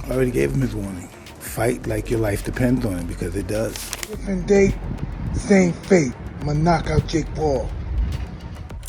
I already gave him his warning. Fight like your life depends on it, because it does. Different date, same fate. I'm gonna knock out Jake Paul.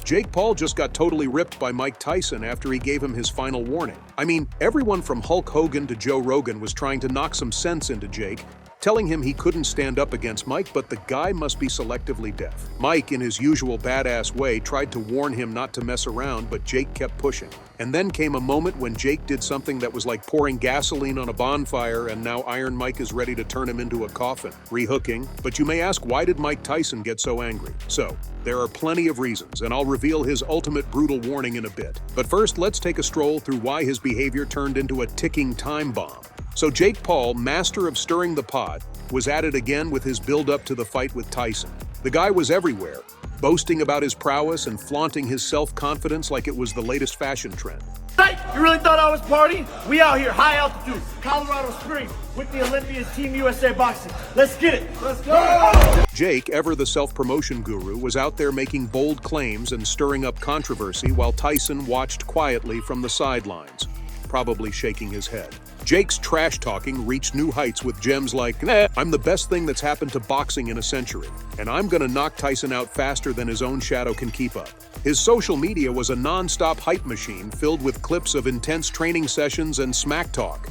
Jake Paul just got totally ripped by Mike Tyson after he gave him his final warning. I mean, everyone from Hulk Hogan to Joe Rogan was trying to knock some sense into Jake, telling him he couldn't stand up against Mike, but the guy must be selectively deaf. Mike, in his usual badass way, tried to warn him not to mess around, but Jake kept pushing. And then came a moment when Jake did something that was like pouring gasoline on a bonfire, and now Iron Mike is ready to turn him into a coffin, rehooking. But you may ask, why did Mike Tyson get so angry? So, there are plenty of reasons, and I'll reveal his ultimate brutal warning in a bit. But first, let's take a stroll through why his behavior turned into a ticking time bomb. So Jake Paul, master of stirring the pot, was at it again with his build-up to the fight with Tyson. The guy was everywhere, boasting about his prowess and flaunting his self-confidence like it was the latest fashion trend. Hey, you really thought I was partying? We out here, high altitude, Colorado Springs, with the Olympians, Team USA Boxing. Let's get it. Let's go! Jake, ever the self-promotion guru, was out there making bold claims and stirring up controversy while Tyson watched quietly from the sidelines, probably shaking his head. Jake's trash-talking reached new heights with gems like, I'm the best thing that's happened to boxing in a century, and I'm gonna knock Tyson out faster than his own shadow can keep up. His social media was a non-stop hype machine filled with clips of intense training sessions and smack talk.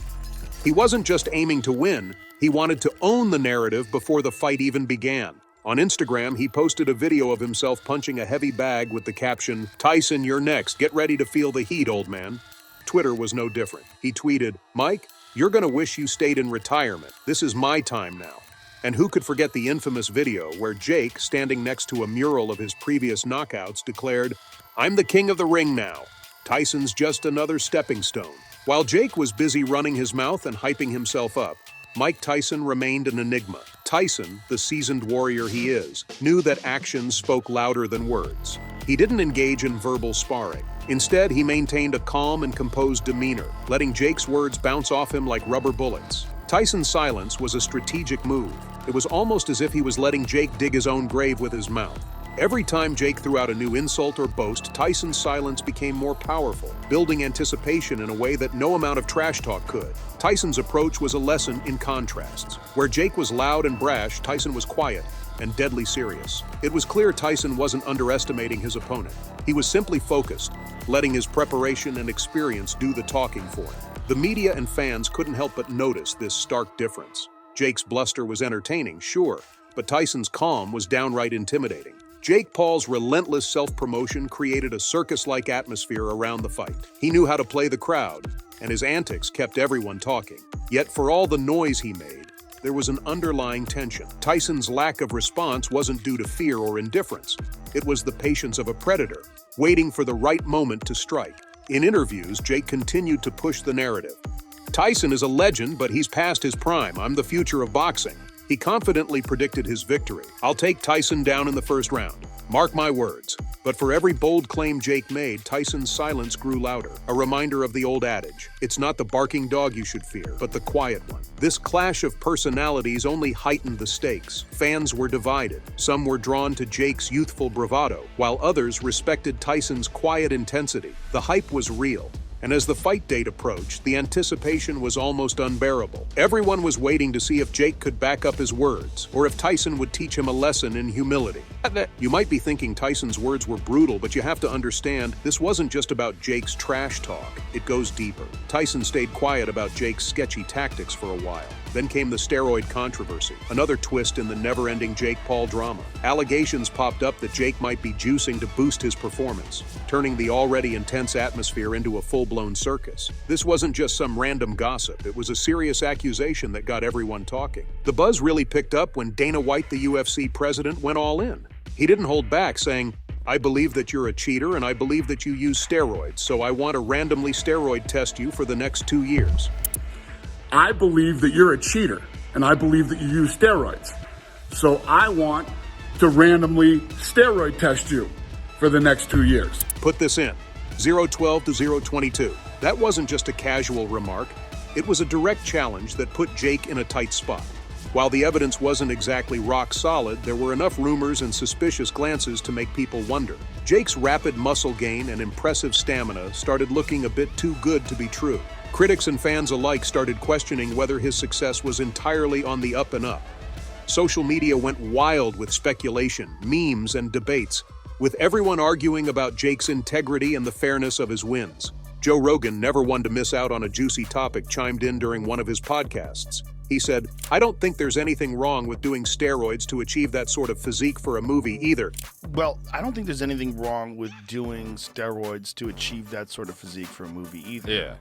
He wasn't just aiming to win, he wanted to own the narrative before the fight even began. On Instagram, he posted a video of himself punching a heavy bag with the caption, "Tyson, you're next. Get ready to feel the heat, old man." Twitter was no different. He tweeted, "Mike, you're gonna wish you stayed in retirement. This is my time now." And who could forget the infamous video where Jake, standing next to a mural of his previous knockouts, declared, "I'm the king of the ring now. Tyson's just another stepping stone." While Jake was busy running his mouth and hyping himself up, Mike Tyson remained an enigma. Tyson, the seasoned warrior he is, knew that actions spoke louder than words. He didn't engage in verbal sparring. Instead, he maintained a calm and composed demeanor, letting Jake's words bounce off him like rubber bullets. Tyson's silence was a strategic move. It was almost as if he was letting Jake dig his own grave with his mouth. Every time Jake threw out a new insult or boast, Tyson's silence became more powerful, building anticipation in a way that no amount of trash talk could. Tyson's approach was a lesson in contrasts. Where Jake was loud and brash, Tyson was quiet and deadly serious. It was clear Tyson wasn't underestimating his opponent. He was simply focused, letting his preparation and experience do the talking for him. The media and fans couldn't help but notice this stark difference. Jake's bluster was entertaining, sure, but Tyson's calm was downright intimidating. Jake Paul's relentless self-promotion created a circus-like atmosphere around the fight. He knew how to play the crowd, and his antics kept everyone talking. Yet for all the noise he made, there was an underlying tension. Tyson's lack of response wasn't due to fear or indifference. It was the patience of a predator, waiting for the right moment to strike. In interviews, Jake continued to push the narrative. "Tyson is a legend, but he's past his prime. I'm the future of boxing." He confidently predicted his victory. "I'll take Tyson down in the first round. Mark my words." But for every bold claim Jake made, Tyson's silence grew louder, a reminder of the old adage, "It's not the barking dog you should fear, but the quiet one." This clash of personalities only heightened the stakes. Fans were divided. Some were drawn to Jake's youthful bravado, while others respected Tyson's quiet intensity. The hype was real. And as the fight date approached, the anticipation was almost unbearable. Everyone was waiting to see if Jake could back up his words, or if Tyson would teach him a lesson in humility. You might be thinking Tyson's words were brutal, but you have to understand, this wasn't just about Jake's trash talk. It goes deeper. Tyson stayed quiet about Jake's sketchy tactics for a while. Then came the steroid controversy, another twist in the never-ending Jake Paul drama. Allegations popped up that Jake might be juicing to boost his performance, turning the already intense atmosphere into a full-blown circus. This wasn't just some random gossip, it was a serious accusation that got everyone talking. The buzz really picked up when Dana White, the UFC president, went all in. He didn't hold back, saying, "I believe that you're a cheater and I believe that you use steroids, so I want to randomly steroid test you for the next 2 years." I believe that you're a cheater, and I believe that you use steroids. So I want to randomly steroid test you for the next 2 years. Put this in, 012 to 022. That wasn't just a casual remark. It was a direct challenge that put Jake in a tight spot. While the evidence wasn't exactly rock solid, there were enough rumors and suspicious glances to make people wonder. Jake's rapid muscle gain and impressive stamina started looking a bit too good to be true. Critics and fans alike started questioning whether his success was entirely on the up and up. Social media went wild with speculation, memes, and debates, with everyone arguing about Jake's integrity and the fairness of his wins. Joe Rogan, never one to miss out on a juicy topic, chimed in during one of his podcasts. He said, "I don't think there's anything wrong with doing steroids to achieve that sort of physique for a movie either." Well, I don't think there's anything wrong with doing steroids to achieve that sort of physique for a movie either. Yeah.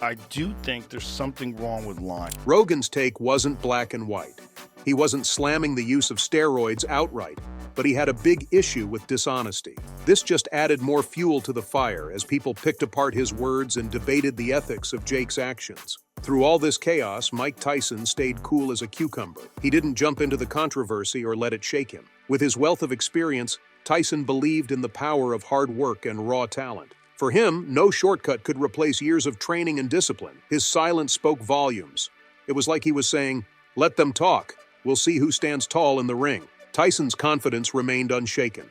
I do think there's something wrong with lying. Rogan's take wasn't black and white. He wasn't slamming the use of steroids outright, but he had a big issue with dishonesty. This just added more fuel to the fire as people picked apart his words and debated the ethics of Jake's actions. Through all this chaos, Mike Tyson stayed cool as a cucumber. He didn't jump into the controversy or let it shake him. With his wealth of experience, Tyson believed in the power of hard work and raw talent. For him, no shortcut could replace years of training and discipline. His silence spoke volumes. It was like he was saying, "Let them talk. We'll see who stands tall in the ring." Tyson's confidence remained unshaken.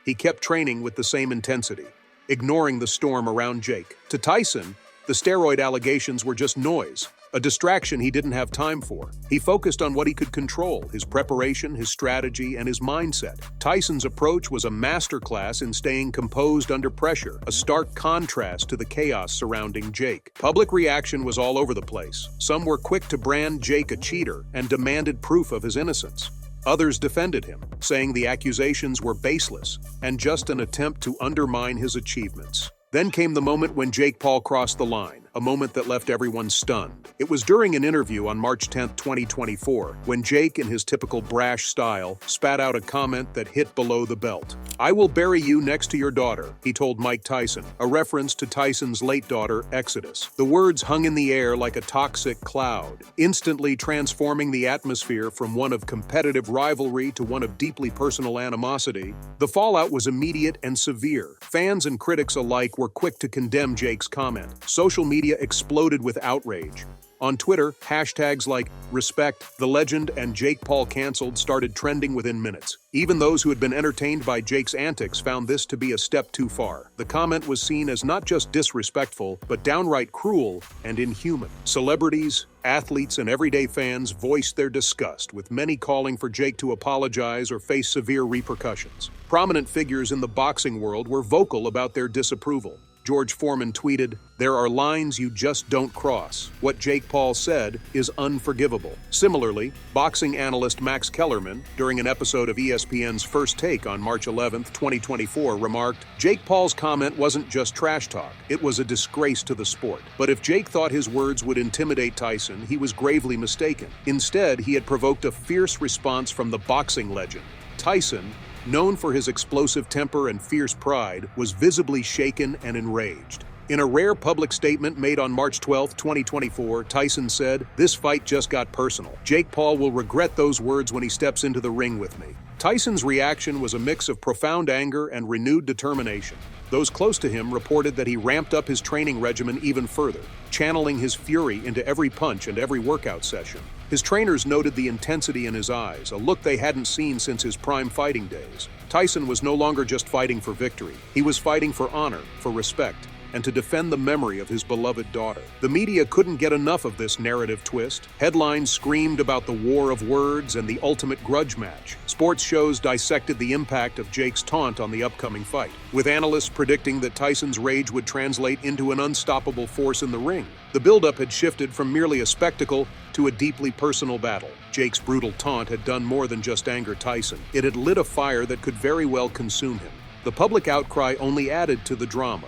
He kept training with the same intensity, ignoring the storm around Jake. To Tyson, the steroid allegations were just noise, a distraction he didn't have time for. He focused on what he could control, his preparation, his strategy, and his mindset. Tyson's approach was a masterclass in staying composed under pressure, a stark contrast to the chaos surrounding Jake. Public reaction was all over the place. Some were quick to brand Jake a cheater and demanded proof of his innocence. Others defended him, saying the accusations were baseless and just an attempt to undermine his achievements. Then came the moment when Jake Paul crossed the line, a moment that left everyone stunned. It was during an interview on March 10, 2024, when Jake, in his typical brash style, spat out a comment that hit below the belt. "I will bury you next to your daughter," he told Mike Tyson, a reference to Tyson's late daughter, Exodus. The words hung in the air like a toxic cloud, instantly transforming the atmosphere from one of competitive rivalry to one of deeply personal animosity. The fallout was immediate and severe. Fans and critics alike were quick to condemn Jake's comment. Social media exploded with outrage. On Twitter, hashtags like "Respect, the Legend," and "Jake Paul Cancelled" started trending within minutes. Even those who had been entertained by Jake's antics found this to be a step too far. The comment was seen as not just disrespectful, but downright cruel and inhuman. Celebrities, athletes, and everyday fans voiced their disgust, with many calling for Jake to apologize or face severe repercussions. Prominent figures in the boxing world were vocal about their disapproval. George Foreman tweeted, "There are lines you just don't cross. What Jake Paul said is unforgivable." Similarly, boxing analyst Max Kellerman, during an episode of ESPN's First Take on March 11, 2024, remarked, "Jake Paul's comment wasn't just trash talk, it was a disgrace to the sport. But if Jake thought his words would intimidate Tyson, he was gravely mistaken. Instead, he had provoked a fierce response from the boxing legend. Tyson, known for his explosive temper and fierce pride, was visibly shaken and enraged. In a rare public statement made on March 12, 2024, Tyson said, "This fight just got personal. Jake Paul will regret those words when he steps into the ring with me." Tyson's reaction was a mix of profound anger and renewed determination. Those close to him reported that he ramped up his training regimen even further, channeling his fury into every punch and every workout session. His trainers noted the intensity in his eyes, a look they hadn't seen since his prime fighting days. Tyson was no longer just fighting for victory. He was fighting for honor, for respect, and to defend the memory of his beloved daughter. The media couldn't get enough of this narrative twist. Headlines screamed about the war of words and the ultimate grudge match. Sports shows dissected the impact of Jake's taunt on the upcoming fight, with analysts predicting that Tyson's rage would translate into an unstoppable force in the ring. The buildup had shifted from merely a spectacle to a deeply personal battle. Jake's brutal taunt had done more than just anger Tyson. It had lit a fire that could very well consume him. The public outcry only added to the drama,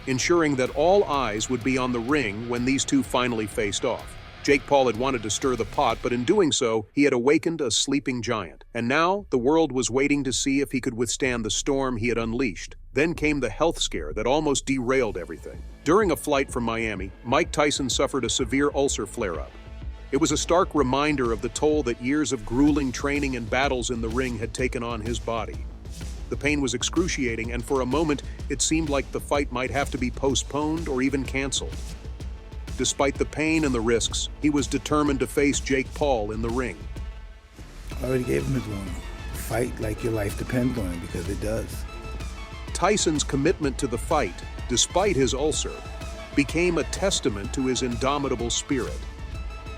ensuring that all eyes would be on the ring when these two finally faced off. Jake Paul had wanted to stir the pot, but in doing so, he had awakened a sleeping giant. And now, the world was waiting to see if he could withstand the storm he had unleashed. Then came the health scare that almost derailed everything. During a flight from Miami, Mike Tyson suffered a severe ulcer flare-up. It was a stark reminder of the toll that years of grueling training and battles in the ring had taken on his body. The pain was excruciating, and for a moment, it seemed like the fight might have to be postponed or even canceled. Despite the pain and the risks, he was determined to face Jake Paul in the ring. I already gave him his warning. Fight like your life depends on it, because it does. Tyson's commitment to the fight, despite his ulcer, became a testament to his indomitable spirit.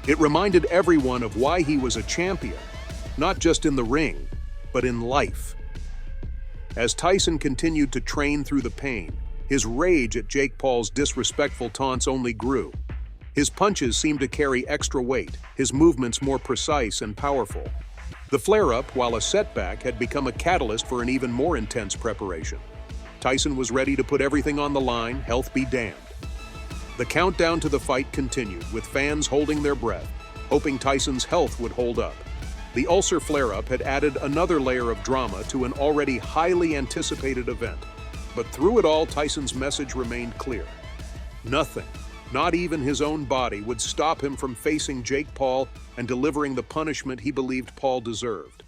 It reminded everyone of why he was a champion, not just in the ring, but in life. As Tyson continued to train through the pain, his rage at Jake Paul's disrespectful taunts only grew. His punches seemed to carry extra weight, his movements more precise and powerful. The flare-up, while a setback, had become a catalyst for an even more intense preparation. Tyson was ready to put everything on the line, health be damned. The countdown to the fight continued, with fans holding their breath, hoping Tyson's health would hold up. The ulcer flare-up had added another layer of drama to an already highly anticipated event. But through it all, Tyson's message remained clear. Nothing, not even his own body, would stop him from facing Jake Paul and delivering the punishment he believed Paul deserved.